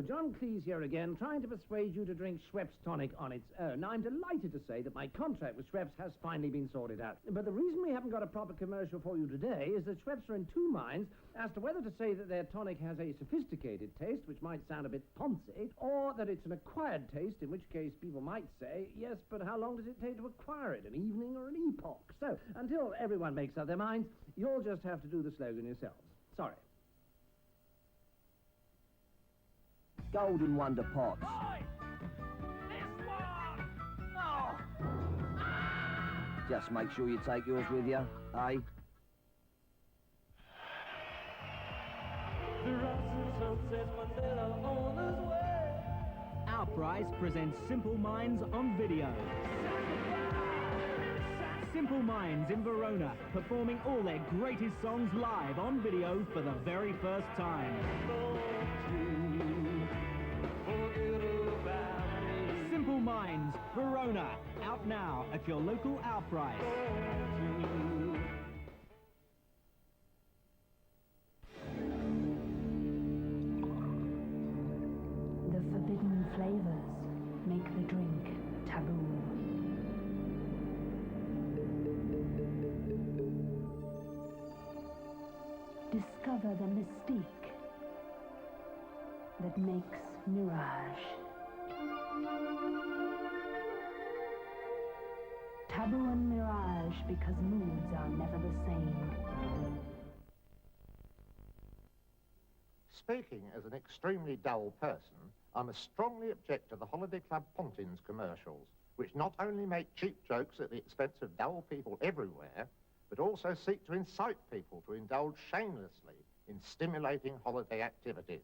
Hello, John Cleese here again, trying to persuade you to drink Schweppes tonic on its own. Now, I'm delighted to say that my contract with Schweppes has finally been sorted out. But the reason we haven't got a proper commercial for you today is that Schweppes are in two minds as to whether to say that their tonic has a sophisticated taste, which might sound a bit poncy, or that it's an acquired taste, in which case people might say, yes, but how long does it take to acquire it, an evening or an epoch? So, until everyone makes up their minds, you'll just have to do the slogan yourselves. Sorry. Golden Wonder Pots. Oi! This one! Oh! Just make sure you take yours with you, eh? Our Price presents Simple Minds on video. Simple Minds in Verona, performing all their greatest songs live on video for the very first time. Simple Minds, Verona, out now at your local Our Price. The forbidden flavors make the drink taboo. Discover the mystique that makes Mirage. Taboo and Mirage, because moods are never the same. Speaking as an extremely dull person, I must strongly object to the Holiday Club Pontins commercials, which not only make cheap jokes at the expense of dull people everywhere, but also seek to incite people to indulge shamelessly in stimulating holiday activities.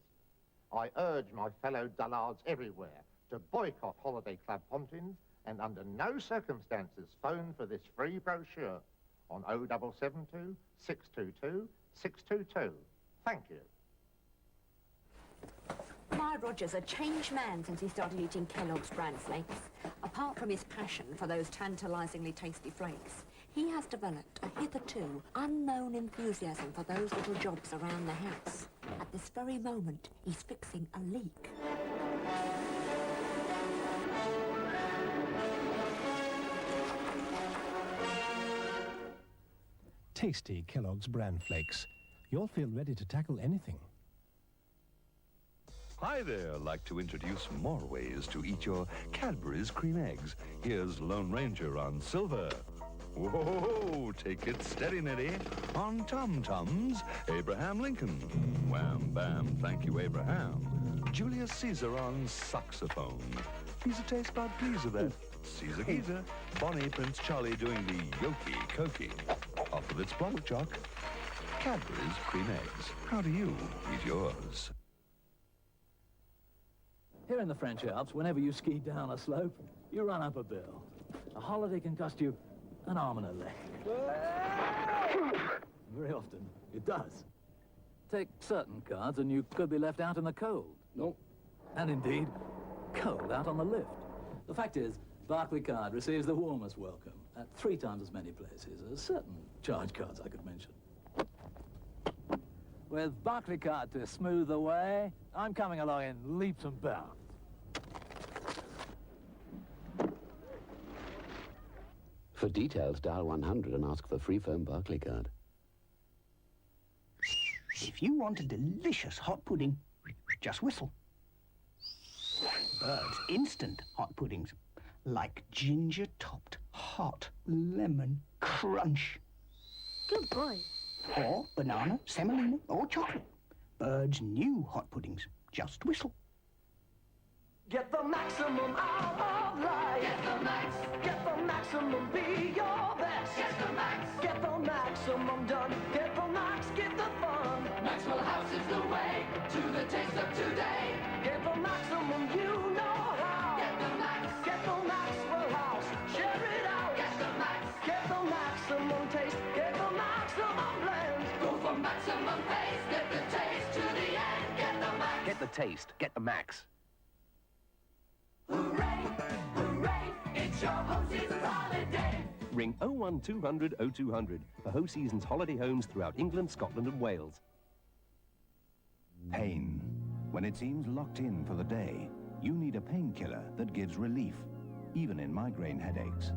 I urge my fellow dullards everywhere to boycott Holiday Club Pontins and under no circumstances phone for this free brochure on 0772 622 622. Thank you. My Roger's a changed man since he started eating Kellogg's bran flakes. Apart from his passion for those tantalisingly tasty flakes, he has developed a hitherto unknown enthusiasm for those little jobs around the house. At this very moment, he's fixing a leak. Tasty Kellogg's bran flakes. You'll feel ready to tackle anything. Hi there, like to introduce more ways to eat your Cadbury's cream eggs. Here's Lone Ranger on silver. Whoa, take it steady, Neddy. On Tom-Toms, Abraham Lincoln. Wham, bam, thank you, Abraham. Julius Caesar on saxophone. He's a taste bud pleaser there. Caesar Geezer. Bonnie Prince Charlie doing the yoki-koki. Off of its block jock. Cadbury's cream eggs. How do you eat yours? Here in the French Alps, whenever you ski down a slope, you run up a bill. A holiday can cost you an arm and a leg. Very often, it does. Take certain cards and you could be left out in the cold. No. And indeed, cold out on the lift. The fact is, Barclaycard receives the warmest welcome at 3 times as many places as certain charge cards I could mention. With Barclaycard to smooth the way, I'm coming along in leaps and bounds. For details, dial 100 and ask for free phone Barclaycard. If you want a delicious hot pudding, just whistle. Bird's instant hot puddings, like ginger-topped hot lemon crunch. Good boy. Or banana, semolina, or chocolate. Bird's new hot puddings, just whistle. Get the maximum out of life. Get the max. Get the maximum, be your best. Get the max. Get the maximum done. Get the max, get the fun. Maxwell House is the way to the taste of today. Get the maximum, you know how. Get the max. Get the Maxwell House. Share it out. Get the max. Get the maximum taste. Get the maximum blend. Go for maximum pace. Get the taste to the end. Get the max. Get the taste, get the max. Hooray! Hooray! It's your home season's holiday! Ring 01200 0200 for Ho Seasons holiday homes throughout England, Scotland and Wales. Pain. When it seems locked in for the day, you need a painkiller that gives relief, even in migraine headaches.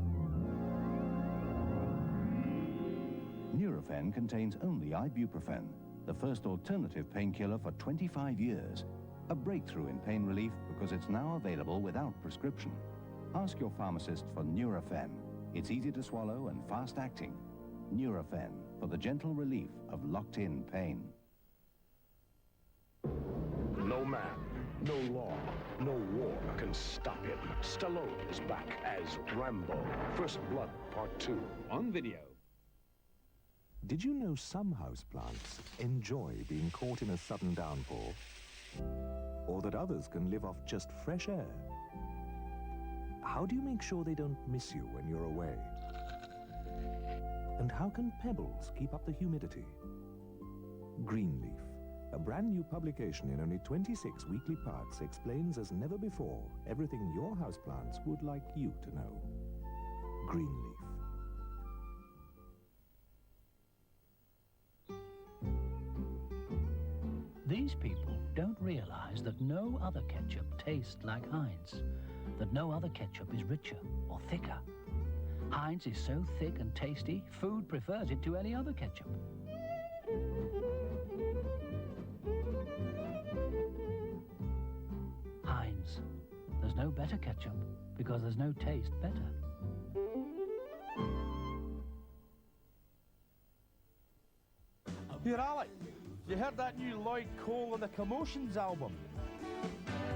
Nurofen contains only ibuprofen, the first alternative painkiller for 25 years. A breakthrough in pain relief because it's now available without prescription. Ask your pharmacist for Nurofen. It's easy to swallow and fast-acting. Nurofen, for the gentle relief of locked-in pain. No man, no law, no war can stop him. Stallone is back as Rambo. First Blood Part 2 on video. Did you know some houseplants enjoy being caught in a sudden downpour? Or that others can live off just fresh air? How do you make sure they don't miss you when you're away? And how can pebbles keep up the humidity? Greenleaf, a brand new publication in only 26 weekly parts, explains as never before everything your houseplants would like you to know. Greenleaf. These people don't realize that no other ketchup tastes like Heinz, that no other ketchup is richer or thicker. Heinz is so thick and tasty, food prefers it to any other ketchup. Heinz. There's no better ketchup because there's no taste better. Here, Alec, you heard that new Lloyd Cole and the Commotions album?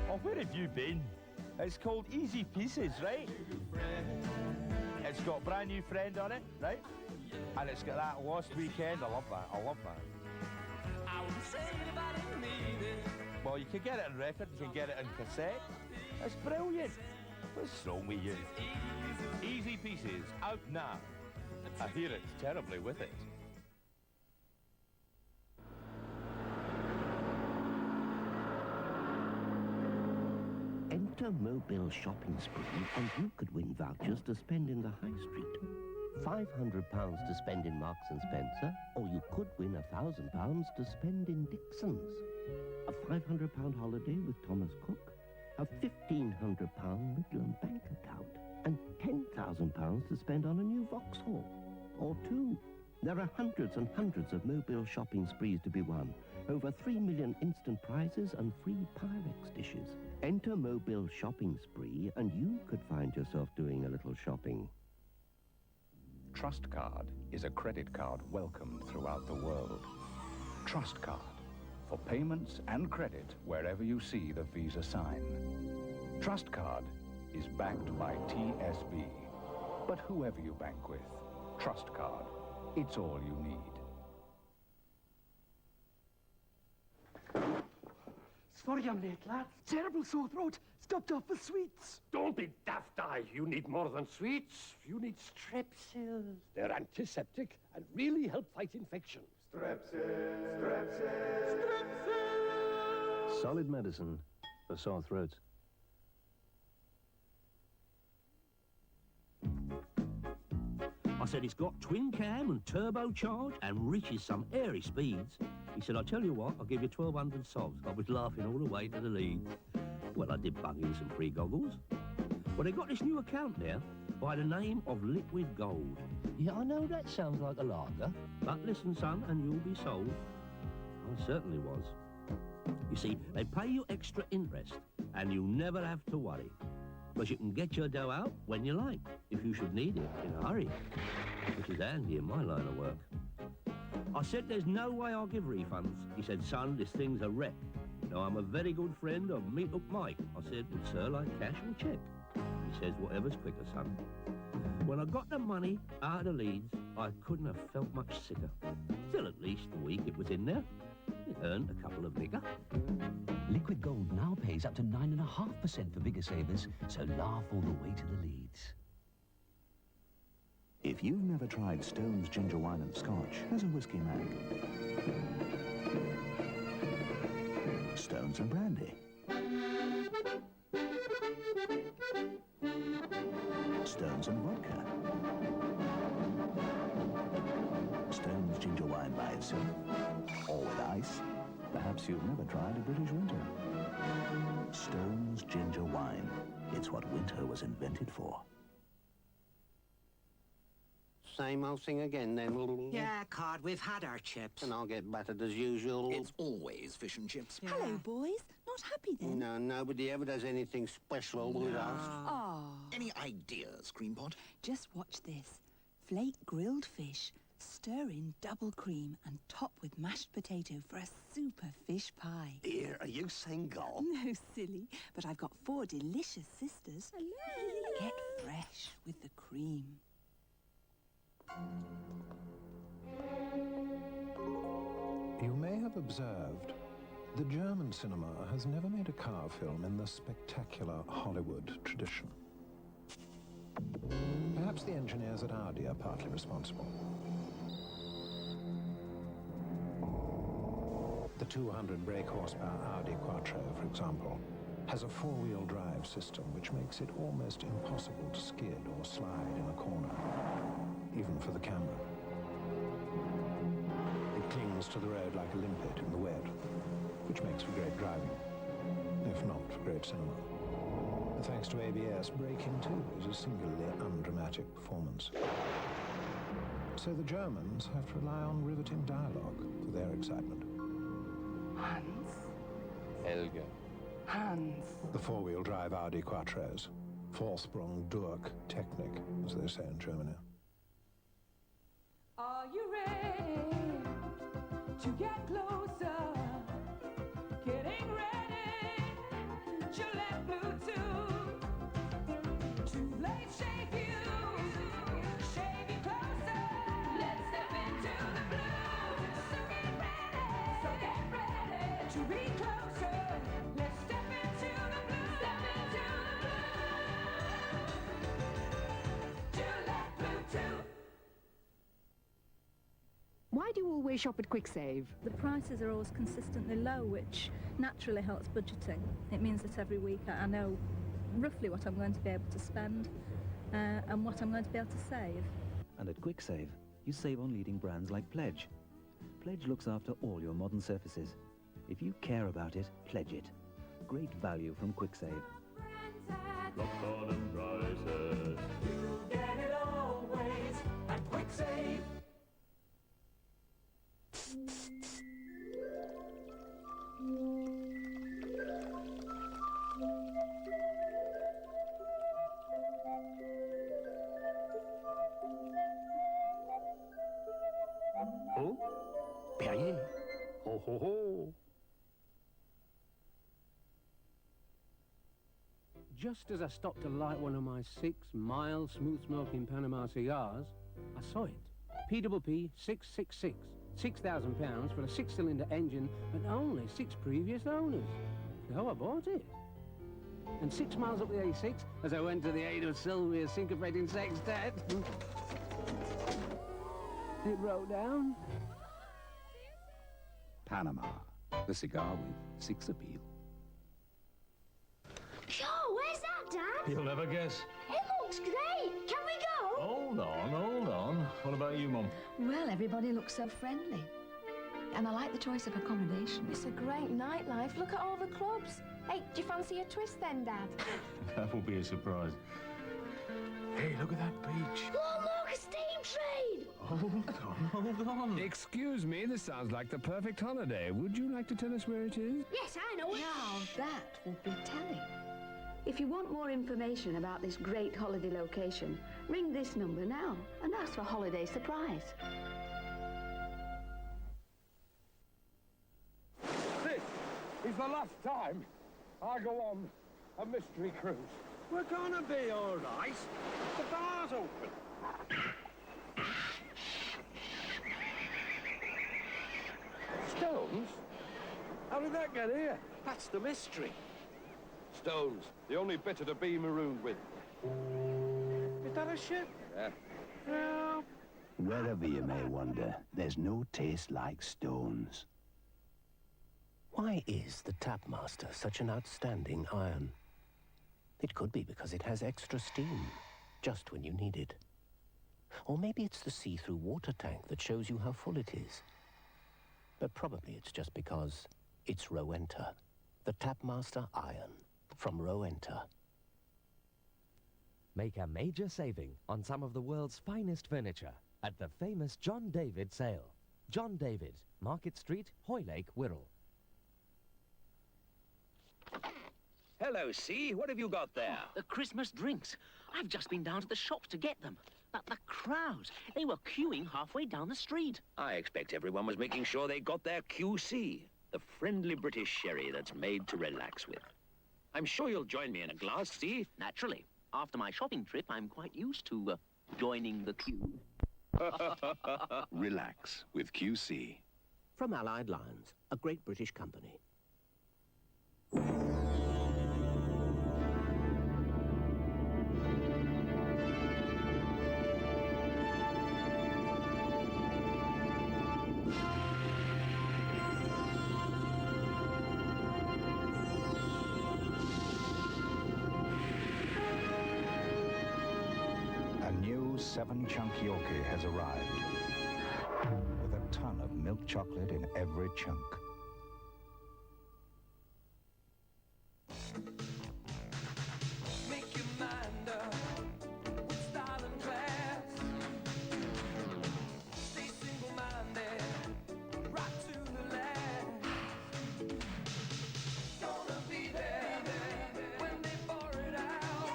Oh, where have you been? It's called Easy Pieces, right? It's got a brand new friend on it, right? And it's got that Lost Weekend. I love that. I love that. Well, you can get it on record, you can get it on cassette. It's brilliant. What's wrong with you? Easy Pieces, out now. I hear it's terribly with it. Enter Mobile Shopping Spree and you could win vouchers to spend in the High Street. £500 to spend in Marks & Spencer, or you could win £1,000 to spend in Dixon's. A £500 holiday with Thomas Cook, a £1,500 Midland bank account, and £10,000 to spend on a new Vauxhall, or two. There are hundreds and hundreds of mobile shopping sprees to be won, over 3 million instant prizes and free Pyrex dishes. Enter Mobile Shopping Spree and you could find yourself doing a little shopping. TrustCard is a credit card welcomed throughout the world. TrustCard, for payments and credit wherever you see the Visa sign. TrustCard is backed by TSB. But whoever you bank with, TrustCard, it's all you need. Sorry I'm late, lads. Terrible sore throat. Stopped off for sweets. Don't be daft, You need more than sweets. You need Strepsils. They're antiseptic and really help fight infections. Strepsils, Strepsils, Strepsils. Solid medicine for sore throats. I said, it's got twin cam and turbocharged and reaches some airy speeds. He said, I'll tell you what, I'll give you 1,200 sobs. I was laughing all the way to the Leeds. Well, I did bung in some free goggles. Well, they got this new account there by the name of Liquid Gold. Yeah, I know that sounds like a lager. But listen, son, and you'll be sold. I certainly was. You see, they pay you extra interest, and you never have to worry. Because you can get your dough out when you like, if you should need it in a hurry, which is handy in my line of work. I said, there's no way I'll give refunds. He said, son, this thing's a wreck. Now, I'm a very good friend of Meat Up Mike. I said, would sir like cash or cheque? He says, whatever's quicker, son. When I got the money out of the Leeds, I couldn't have felt much sicker. Still, at least a week it was in there. It earned a couple of bigger. Liquid Gold now pays up to 9.5% for bigger savers, so laugh all the way to the Leeds. If you've never tried Stone's Ginger Wine and Scotch as a whiskey man, Stone's and Brandy, Stone's and Vodka, Stone's Ginger Wine by itself, or with ice, Perhaps you've never tried a British winter. Stone's ginger wine. It's what winter was invented for. Same old thing again, then. Yeah, Cod, we've had our chips. And I'll get battered as usual. It's always fish and chips. Yeah. Hello, boys. Not happy then? No, nobody ever does anything special with us. Oh. Any ideas, Creampot? Just watch this. Flake grilled fish, stir in double cream and top with mashed potato for a super fish pie. Dear, are you single? No, silly. But I've got 4 delicious sisters. Hello. Get fresh with the cream. You may have observed the German cinema has never made a car film in the spectacular Hollywood tradition. Perhaps the engineers at Audi are partly responsible. The 200 brake horsepower Audi Quattro, for example, has a 4-wheel drive system which makes it almost impossible to skid or slide in a corner, even for the camera. It clings to the road like a limpet in the wet, which makes for great driving, if not for great cinema. Thanks to ABS, braking too is a singularly undramatic performance. So the Germans have to rely on riveting dialogue for their excitement. Hans. Helga. Hans. The 4-wheel drive Audi Quattros. Vorsprung durch Technik, as they say in Germany. Are you ready to get closer? Getting ready, Gillette Bluetooth. Too late, shave you closer. Let's step into the blue. So get ready to be closer. Let's step into the blue. Step into the blue. Gillette Bluetooth. Why do you always shop at QuickSave? The prices are always consistently low, which naturally helps budgeting. It means that every week I know roughly what I'm going to be able to spend and what I'm going to be able to save. And at QuickSave, you save on leading brands like Pledge. Pledge looks after all your modern surfaces. If you care about it, pledge it. Great value from QuickSave. Rock bottom prices. You get it always at QuickSave. Oh? Perrier. Ho, ho, ho. Just as I stopped to light one of my 6-mile smooth-smoking Panama cigars, I saw it. PWP 666. £6,000 for a 6-cylinder engine and only 6 previous owners. So I bought it. And 6 miles up the A6, as I went to the aid of Sylvia's syncopating sextet, it broke down. Panama, the cigar with 6 appeal. Joe, where's that, Dad? You'll never guess. It looks great. Can we go? Hold on. What about you, Mum? Well, everybody looks so friendly. And I like the choice of accommodation. It's a great nightlife. Look at all the clubs. Hey, do you fancy a twist then, Dad? That will be a surprise. Hey, look at that beach. Oh, look, a steam train! Hold on. Excuse me, this sounds like the perfect holiday. Would you like to tell us where it is? Yes, I know it. Now, that would be telling. If you want more information about this great holiday location, ring this number now and ask for holiday surprise. This is the last time I go on a mystery cruise. We're gonna be all right. The bar's open. Stones? How did that get here? That's the mystery. Stones, the only bitter to be marooned with. Is that a ship? Yeah. Yeah. Wherever you may wander, there's no taste like stones. Why is the Tapmaster such an outstanding iron? It could be because it has extra steam, just when you need it. Or maybe it's the see-through water tank that shows you how full it is. But probably it's just because It's Rowenta, the Tapmaster Iron from Rowenta. Make a major saving on some of the world's finest furniture at the famous John David sale. John David, Market Street, Hoylake, Wirral. Hello, C. What have you got there? The Christmas drinks. I've just been down to the shops to get them. But the crowds, they were queuing halfway down the street. I expect everyone was making sure they got their QC, the friendly British sherry that's made to relax with. I'm sure you'll join me in a glass, C. Naturally. After my shopping trip, I'm quite used to joining the queue. Relax with QC. From Allied Lines, a great British company. A new 7-chunk Yorkie has arrived, with a ton of milk chocolate in every chunk. Make your mind up with style and class. Stay single-minded, right to the last. Gonna be there when they pour it out.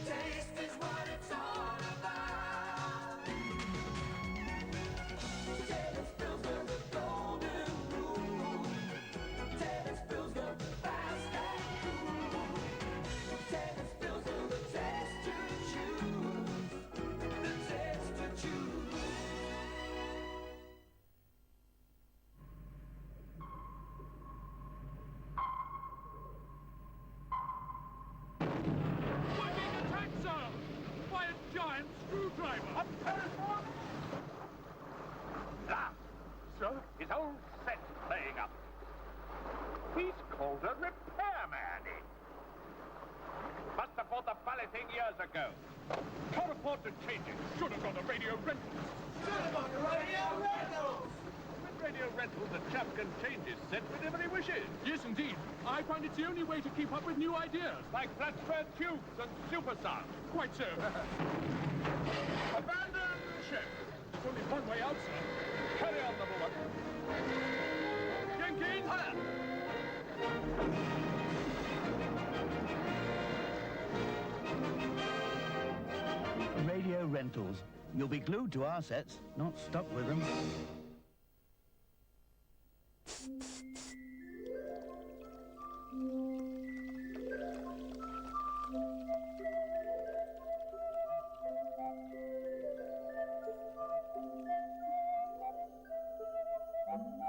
Taste is what it's all about. Taylor's Pilsner, the golden rule. Taylor's Pilsner, fast and cool. Taylor's Pilsner, the taste to choose. The taste to choose. We're being attacked, sir! By a giant screwdriver! A telephone? Ah, sir, his whole set's playing up. He's called a repairman in. Must have bought the bally thing years ago. Can't afford to change it. Should have gone to Radio Rentals. Should have gone to Radio Rentals! With Radio Rentals, a chap can change his set whenever he wishes. Yes, indeed. I find it's the only way to keep up with new ideas. Like flat-square tubes and super sound. Quite so. Abandon ship. There's only one way out, sir. Carry on, number one. Jenkins! Higher! Radio Rentals. You'll be glued to our sets, not stuck with them.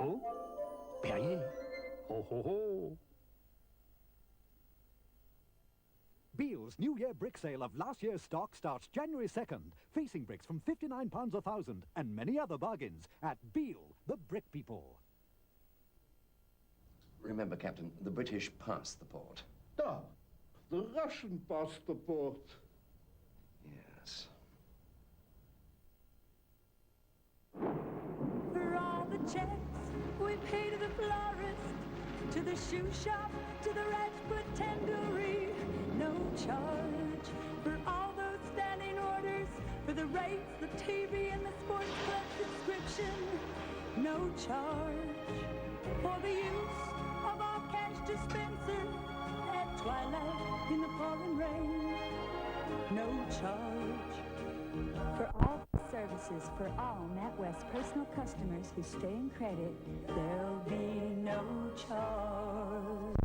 Oh? Perrier. Ho, ho, ho. Beale's New Year brick sale of last year's stock starts January 2nd. Facing bricks from £59 a thousand and many other bargains at Beale, the brick people. Remember, Captain, the British passed the port. Ah, the Russian passed the port. Yes. For all the checks we pay to the florist, to the shoe shop, to the Rajput tendery, no charge. For all those standing orders, for the rates, the TV, and the sports club subscription, no charge. For the use of our cash dispenser at twilight in the pouring rain, no charge. For all services for all NatWest personal customers who stay in credit, there'll be no charge.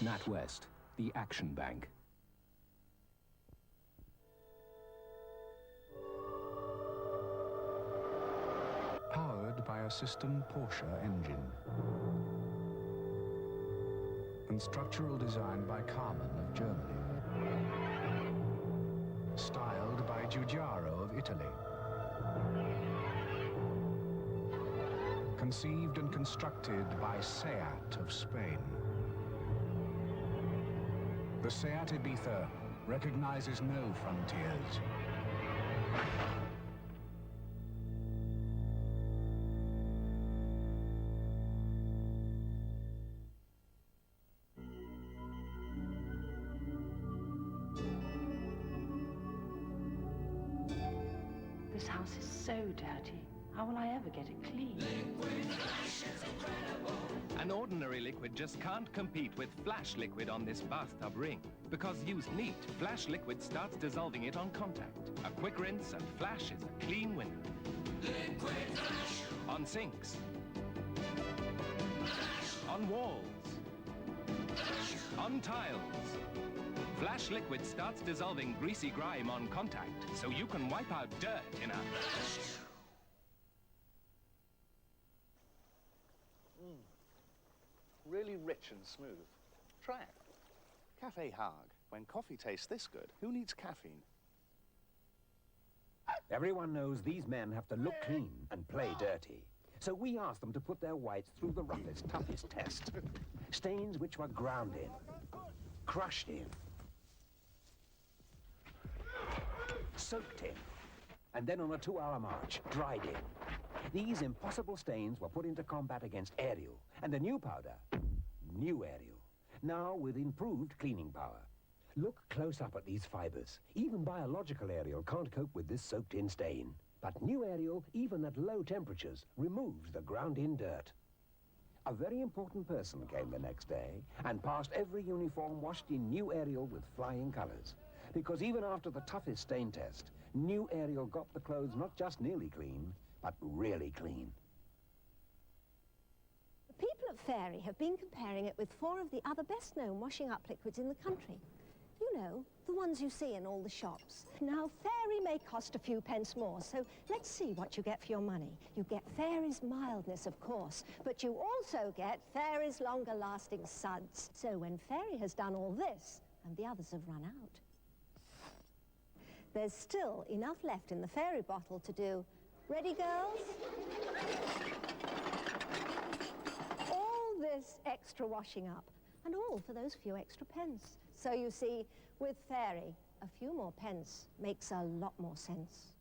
NatWest, the Action Bank. Powered by a System Porsche engine. And structural design by Carmen of Germany. Styled by Giugiaro of Italy. Conceived and constructed by Seat of Spain. The Seat Ibiza recognizes no frontiers. This house is so dirty. How will I ever get it clean? An ordinary liquid just can't compete with Flash Liquid on this bathtub ring. Because used neat, Flash Liquid starts dissolving it on contact. A quick rinse and Flash is a clean winner. Liquid Flash! On sinks. Flash! On walls. Flash! On tiles. Flash Liquid starts dissolving greasy grime on contact, so you can wipe out dirt in a... Flash! Really rich and smooth. Try it. Cafe Haag. When coffee tastes this good, who needs caffeine? Everyone knows these men have to look clean and play dirty. So we asked them to put their whites through the roughest, toughest test. Stains which were ground in, crushed in, soaked in, and then on a 2-hour march, dried in. These impossible stains were put into combat against Ariel, and the new powder, new Ariel, now with improved cleaning power. Look close up at these fibers. Even biological Ariel can't cope with this soaked-in stain. But new Ariel, even at low temperatures, removes the ground-in dirt. A very important person came the next day and passed every uniform washed in new Ariel with flying colors. Because even after the toughest stain test, new Ariel got the clothes not just nearly clean, but really clean. The people at Fairy have been comparing it with 4 of the other best-known washing-up liquids in the country. You know, the ones you see in all the shops. Now, Fairy may cost a few pence more, so let's see what you get for your money. You get Fairy's mildness, of course, but you also get Fairy's longer-lasting suds. So when Fairy has done all this, and the others have run out, there's still enough left in the Fairy bottle to do... Ready, girls? All this extra washing up, and all for those few extra pence. So you see, with Fairy, a few more pence makes a lot more sense.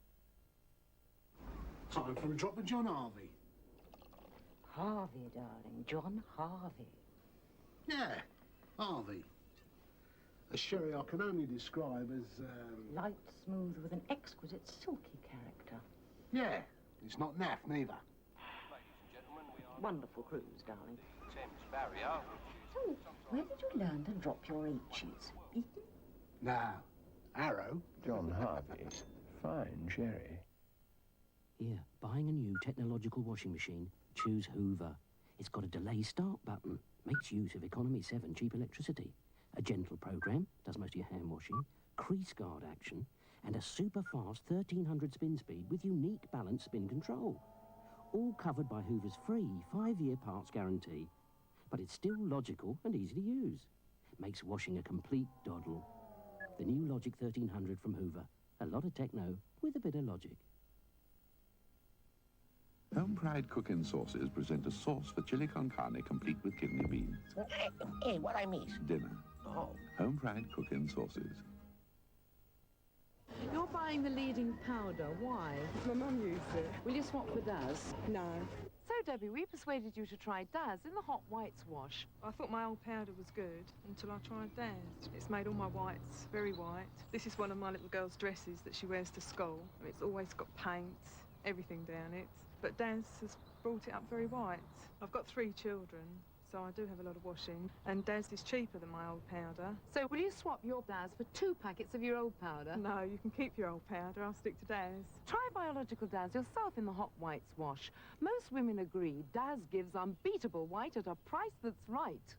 Time for a drop of John Harvey. Harvey, darling. John Harvey. Yeah, Harvey. A sherry I can only describe as... Light, smooth, with an exquisite silky character. Yeah, it's not naff neither. Wonderful cruise, darling. Thames Barrier. Tell me, where did you learn to drop your H's? Eton? No, Arrow. John Harvey. Fine sherry. Here, buying a new technological washing machine, choose Hoover. It's got a delay start button, makes use of economy 7 cheap electricity, a gentle program, does most of your hand washing, crease guard action, and a super fast 1300 spin speed with unique balance spin control. All covered by Hoover's free 5-year parts guarantee. But it's still logical and easy to use. Makes washing a complete doddle. The new Logic 1300 from Hoover. A lot of techno with a bit of logic. Home Pride cooking sauces present a sauce for chili con carne complete with kidney beans. Hey, what I miss? Dinner. Oh. Home Pride cooking sauces. You're buying the leading powder. Why? My mum used it. Will you swap for Daz? No. So, Debbie, we persuaded you to try Daz in the hot whites wash. I thought my old powder was good until I tried Daz. It's made all my whites very white. This is one of my little girl's dresses that she wears to school. It's always got paint, everything down it. But Daz has brought it up very white. I've got 3 children, so I do have a lot of washing. And Daz is cheaper than my old powder. So will you swap your Daz for 2 packets of your old powder? No, you can keep your old powder. I'll stick to Daz. Try biological Daz yourself in the hot whites wash. Most women agree Daz gives unbeatable white at a price that's right.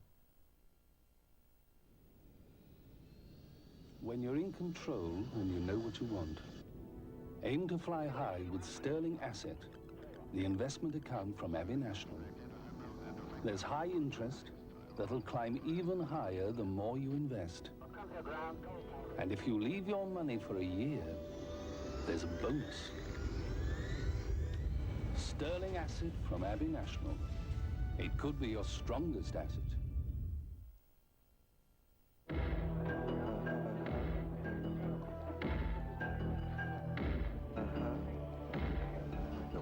When you're in control and you know what you want, aim to fly high with Sterling Asset, the investment account from Abbey National. There's high interest that'll climb even higher the more you invest. And if you leave your money for a year, there's a bonus. Sterling Asset from Abbey National. It could be your strongest asset.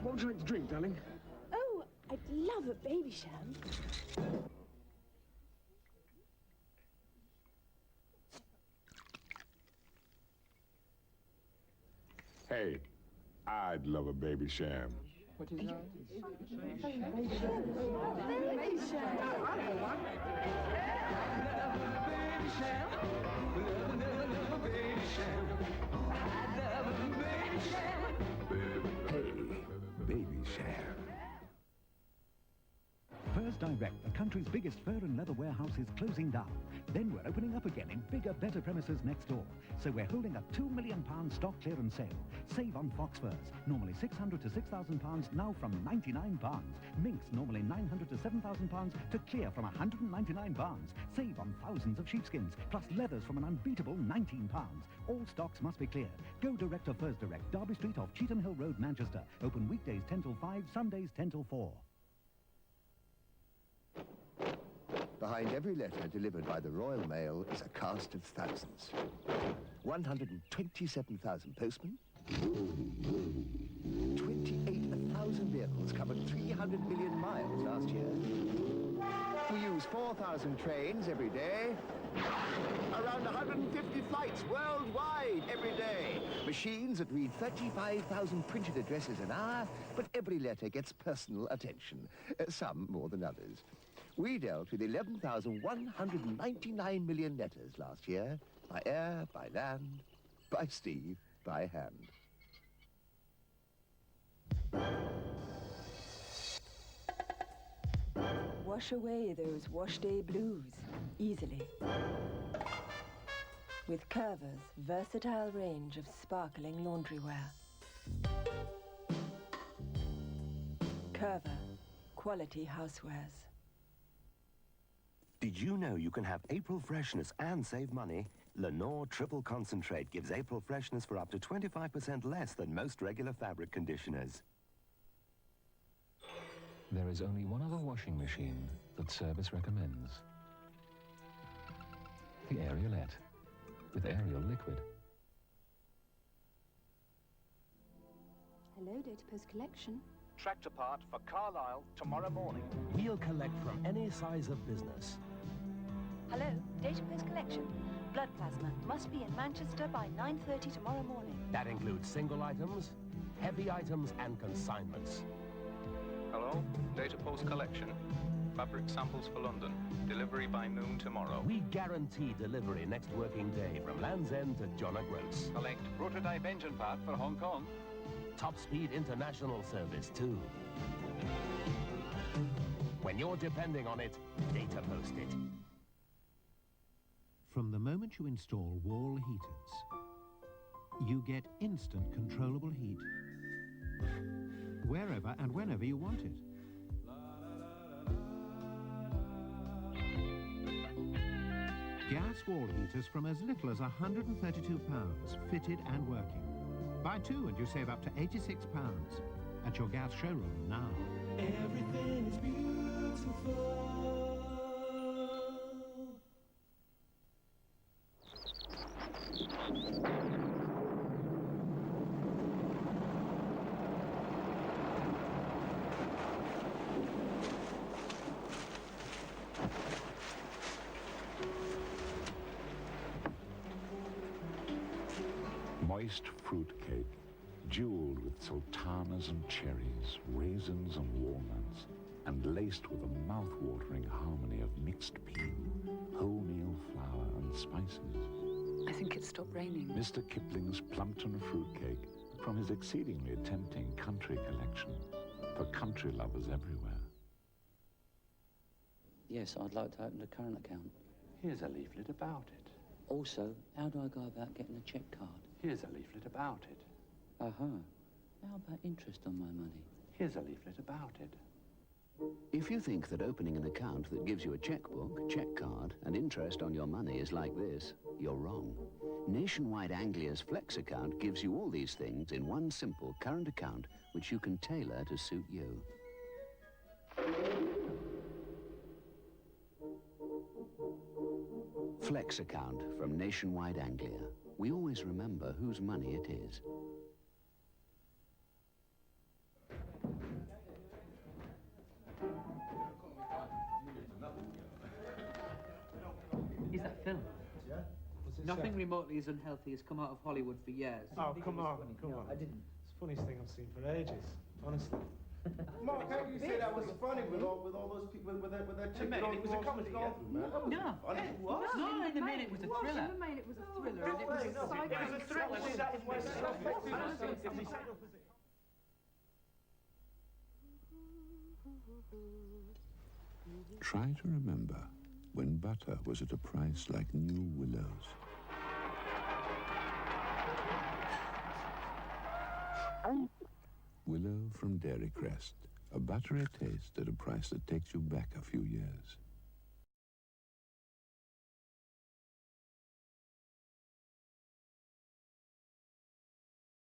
What would you like to drink, darling? Oh, I'd love a baby sham. Hey, I'd love a baby sham. What is that? Hey, baby sham. Furs Direct, the country's biggest fur and leather warehouse, is closing down. Then we're opening up again in bigger, better premises next door. So we're holding a £2 million stock clearance sale. Save on fox furs, normally £600 to £6,000, now from £99. Minks, normally £900 to £7,000, to clear from £199. Save on thousands of sheepskins, plus leathers from an unbeatable £19. All stocks must be cleared. Go direct to Furs Direct, Derby Street off Cheetham Hill Road, Manchester. Open weekdays 10 till 5, Sundays 10 till 4. Behind every letter delivered by the Royal Mail is a cast of thousands. 127,000 postmen, 28,000 vehicles covered 300 million miles last year. We use 4,000 trains every day, around 150 flights worldwide every day. Machines that read 35,000 printed addresses an hour, but every letter gets personal attention, some more than others. We dealt with 11,199 million letters last year, by air, by land, by Steve, by hand. Wash away those wash day blues easily. With Curver's versatile range of sparkling laundry wear. Curver, quality housewares. Did you know you can have April freshness and save money? Lenore Triple Concentrate gives April freshness for up to 25% less than most regular fabric conditioners. There is only one other washing machine that Service recommends. The Arielette, with Ariel liquid. Hello, Data Post Collection. Tractor part for Carlisle tomorrow morning. We'll collect from any size of business. Hello, Data Post Collection. Blood plasma must be in Manchester by 9:30 tomorrow morning. That includes single items, heavy items, and consignments. Hello, Data Post Collection. Fabric samples for London. Delivery by noon tomorrow. We guarantee delivery next working day from Land's End to John O'Groats. Collect prototype engine part for Hong Kong. Top speed international service too. When you're depending on it, Data Post it. From the moment you install wall heaters, you get instant controllable heat. Wherever and whenever you want it. Gas wall heaters from as little as £132, fitted and working. Buy two and you save up to £86 at your gas showroom now. Everything is beautiful. Moist fruit cake, jeweled with sultanas and cherries, raisins and walnuts, and laced with a mouth-watering harmony of mixed pea, wholemeal flour and spices. I think it stopped raining. Mr. Kipling's Plumpton fruitcake from his exceedingly tempting country collection for country lovers everywhere. Yes, I'd like to open a current account. Here's a leaflet about it. Also, how do I go about getting a check card? Here's a leaflet about it. Uh-huh. How about interest on my money? Here's a leaflet about it. If you think that opening an account that gives you a checkbook, check card, and interest on your money is like this, you're wrong. Nationwide Anglia's Flex account gives you all these things in one simple current account which you can tailor to suit you. Flex account from Nationwide Anglia. We always remember whose money it is. Is that film? Nothing remotely as unhealthy has come out of Hollywood for years. Oh, come on, come on. I didn't. Funniest thing I've seen for ages, honestly. Mark, how you say that was funny with all those people with that chick? Mate, it was a comedy, yeah? No, Funny. it was. No, it was a thriller. It was a thriller. No way, no. It was a thriller. Try to remember when butter was at a price like new willows. Willow from Dairy Crest, a buttery taste at a price that takes you back a few years.